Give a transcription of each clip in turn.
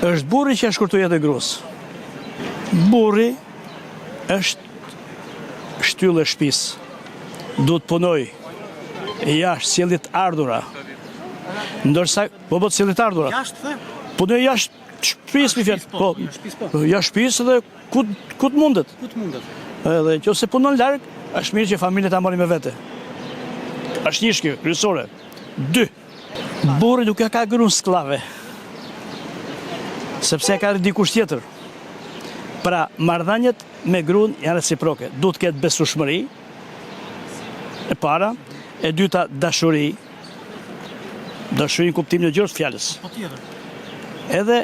Është burri që e shkurtoi jetë e gruas. Burri është shtyllë e shtëpisë. Duhet punoj jashtë sjellit ardhura. Ndërsa po sjellit ardhura. Jashtë the? Punoj jashtë shtëpisë mi fjalë. Po, jashtë shtëpisë dhe ku të mundet. Ku të mundet? Edhe nëse punon larg, është mirë që familja ta marrë me vete. Është një shkë kryesore. 2. Burri nuk ka gruan skllave. Sepse ka dikush tjetër. Pra, marrëdhëniet me gruan janë reciproke. Duhet të ketë besueshmëri e para, e dyta dashuri. Dashuri në kuptimin e gjuhës fjalës. Patjetër. Edhe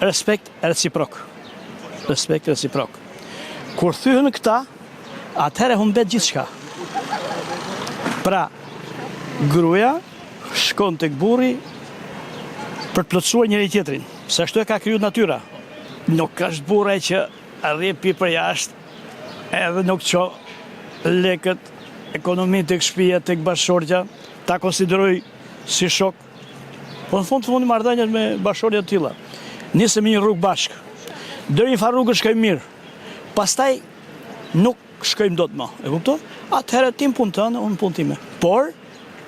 respekt reciprok. Respekt reciprok. Kur thyhen këta, atëherë humbet gjithçka. Pra, gruaja shkon tek burri për të plotësuar njëri tjetrin, se ashtu e ka kriju natyra. Nuk është burra që arrin pi për jashtë, edhe nuk ço lekët, ekonominë tek shtëpia, tek bashkëshortja, ta konsideroj si shok. Po në fund marrëdhëniet me bashkëshortja të tilla. Nisëm një rrugë bashkë. Deri një farë rrugë shkojmë mirë. Pastaj nuk shkojmë dot më. E kupton? Atëherë tim punë tënde, unë punë time. Por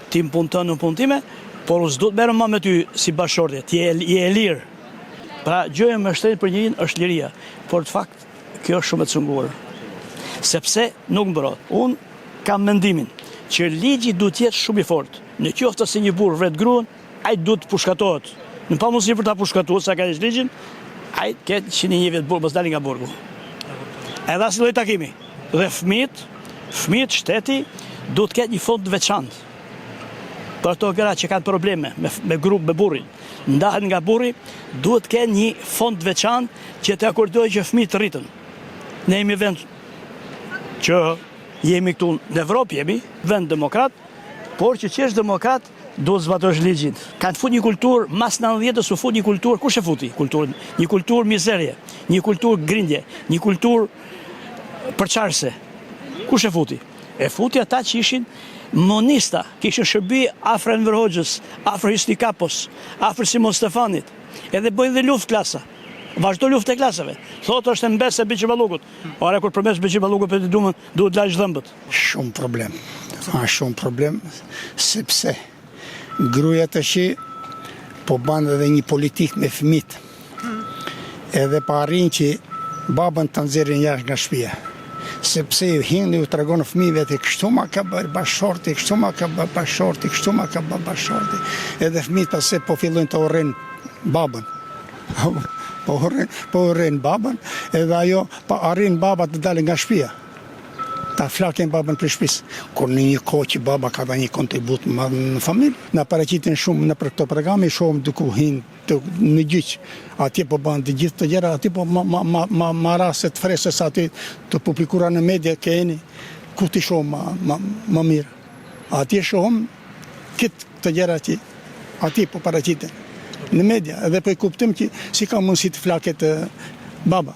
tim punë tënde, unë punë time, por s'do të merrem më me ty si bashkëshortje. Ti je e lirë. Pra gjëja më shtrenjtë për njërin është liria, por në fakt kjo është shumë e cunguar. Sepse nuk mbrohet. Unë kam mendimin që ligji duhet të jetë shumë i fortë. Në qoftë se një burr vret gruan, ai duhet të pushkatohet. Në pamundësi për ta pushkatuar sa ka ligjin, ai ke 101 vjet burr, mos dalin nga burgu. Edhe as lloj takimi. Dhe fëmijët shteti duhet të ketë një fond të veçantë. Për ato gra që kanë probleme me burrin, ndahen nga burri, duhet të kenë një fond të veçantë që të akordojë që fëmijët të rritën. Ne jemi vend që jemi këtu në Evropë, jemi vend demokrat, por që është demokrat duhet zbatosh ligjin. Kanë fut një kulturë, mas 90-s u fut një kulturë, kush e futi kulturën? Një kulturë mizerie, një kulturë grindje, një kulturë përçarse. Kush e futi? E futi ata që ishin monista, kishin shërbi afër Enver Hoxhës, afër Hysni Kapos, afër Simon Stefanit. Edhe bëjnë dhe luftë klasa. Vazhdo luftë e klasave. Thotë është mbesë e Beqiballukut. Ora kur përmes Beqiballukut për të duhet laç dhëmbët. Shumë problem. Shumë problem sepse gruaja tash po bën edhe një politikë me fëmijët. Edhe pa arrin që babën të nxjerrin jashtë nga shtëpia. Sepse hinë u tregon fëmijëve të kështu ma ka bërë bashorti, kështu ma ka bërë bashorti, kështu ma ka bërë bashorti. Edhe fëmijët pastaj po fillojnë të urrejnë babën. Po urrejnë babën, edhe ajo pa arrin baba të dalë nga shtëpia. Ta flaken babën për shtëpisë. Kur në një kohë që baba ka dhënë një kontribut madh në familje, na paraqiten shumë në për këto programe, shohim duku hin në gjyq. Atje po bën të gjithë të gjëra, atje po ma raste të freskës aty të publikura në media keni, ku ti shohim më mirë. Atje shohim këtë gjëra që atje po paraqiten në media, edhe po e kuptojmë që si ka mundësi të flaket baba.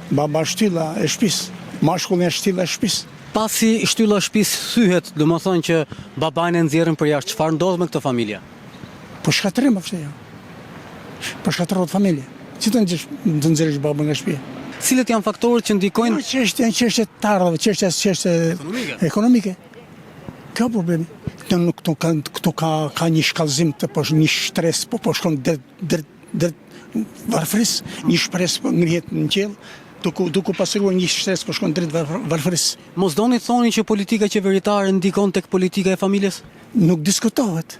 Baba shtylla e shtëpisë, mashkulli është shtylla e shtëpisë. Pasi shtylla e shtëpisë thyhet, domethënë që babain e nxjerrin për jashtë, çfarë ndodh me këtë familje? Po shkatërrim aftë jo. Po shkatërrohet familja. Si të nxjerrësh babën nga shtëpia? Cilët janë faktorët që ndikojnë? Çështja të ardhave, çështja ekonomike. Ka problemi. Këtu ka një shkallëzim të poshtë, një stres, po shkon drejt varfërisë, një shpresë ngrihet në qiell. Duku pasëruar një stres po shkon drejt varfërisë. Mos doni të thoni që politika qeveritare ndikon tek politika e familjes? Nuk diskutohet.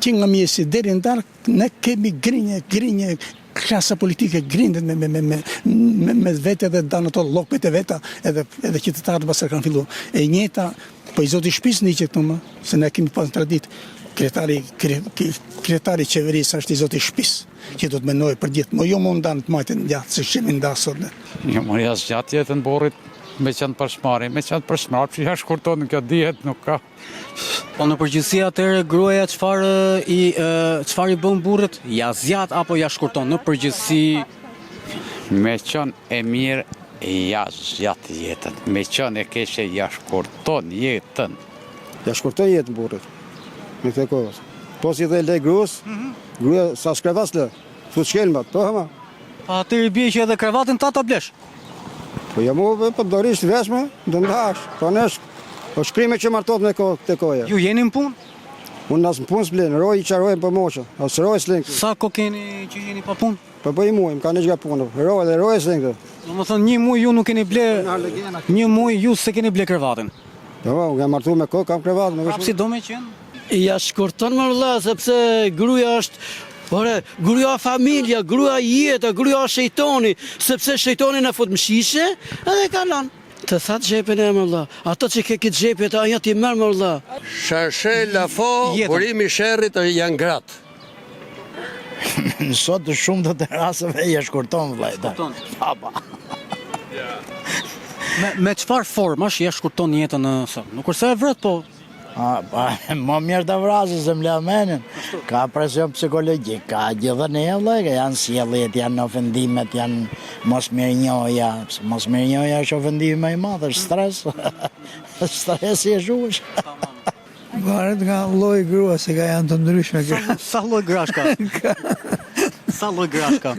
Që nga mjesi deri në darkë ne kemi grinje, klasa politike grindet me vete dhe danë ato llokmet e veta, edhe qytetarët pastaj kanë filluar. E njëjta, po i zoti shtëpisë ndiqet këtu më, se ne kemi pas traditë. Kryetari qeverisë është i zoti shtëpisë, që do të mendojë për gjithë. Jo më ndan të majtën gjatë, se shemi ndasur ne. Jo, më jas gjatë jetën burrit me qenë përshmari, që ja shkurton kjo dihet nuk ka. Po në përgjithësi atëherë gruaja çfarë i bën burrit? Ja zjat apo ja shkurton në përgjithësi? Me qenë e mirë ja zjat jetën, me qenë e keqe ja shkurton jetën. Ja shkurton jetën burrit. Me këtë kohë. Po si dhe lej gruas, gruaja sa shkrevas lë. Fu shkelmat, po hama. Pa atëri bie që edhe kravatin ta blesh. Po jam po dorisht veshme, do ndash. Po nesh, po shkrime që martot me te koja. Ju jeni në punë? Unë nas në punë s'blen, roj i qarojnë për moqë, ose roj s'len këtë. Sa ko keni që jeni pa punë? Po i muaj, më ka një gjka punë, roj s'len këtë. Do më thënë, një muaj ju nuk keni ble, një muaj ju se keni ble kravatin. Po, unë kam martu me kokë, kam krevat, me Prapë si do me qenë? Ja shkurton më vëlla, sepse gruaja është, gruaja familja, gruaja jeta, gruaja shejtoni, sepse shejtoni na fut në shishe, edhe ka lanë. Të thatë gjepin e më vëlla, ato që ke këtë gjepet, aja ti merë më vëlla. Shashe, lafo, burimi sherrit janë gratë. Sot të shumë të rasteve ja shkurton vëllai. Me çfarë formash ja shkurton jetën sot? Nuk është se e vret, po Më mirë të vrasë se më lamenin. Ka presion psikologjik, ka gjithë në vëllai, janë sjelljet, janë ofendimet, janë mosmirënjohja. Mosmirënjohja është ofendimi më i madh, është stres. Stresi e zhush. Varet nga lloji grua se ka janë të ndryshme. Sa lloj grash ka? Sa lloj grash ka?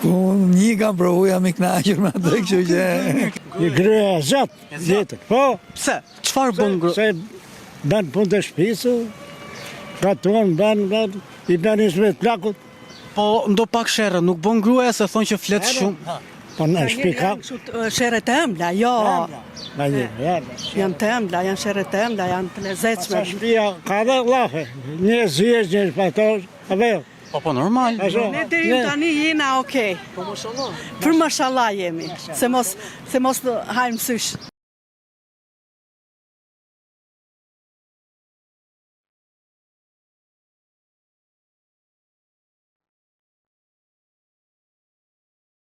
Unë një kam provu, jam i kënaqur me atë, kështu që Një grua zot, jetën. Po, Pse? Çfarë bën grua? se bën punë të shtëpisë, ratuan, i bën një plakut, Po ndo pak sherrë, nuk bën gruaja se thonë që flet shumë. po në shtëpi ka. Shere të ëmbla, jo. Na një, Janë të ëmbla, janë shere të ëmbla, janë të lezetshme. shtëpia ka dhe llafe, një zyes, një shpaktor, apo jo. Po normal. Ne deri tani jena okay. Për mashallah jemi. Se mos hajmë sysh.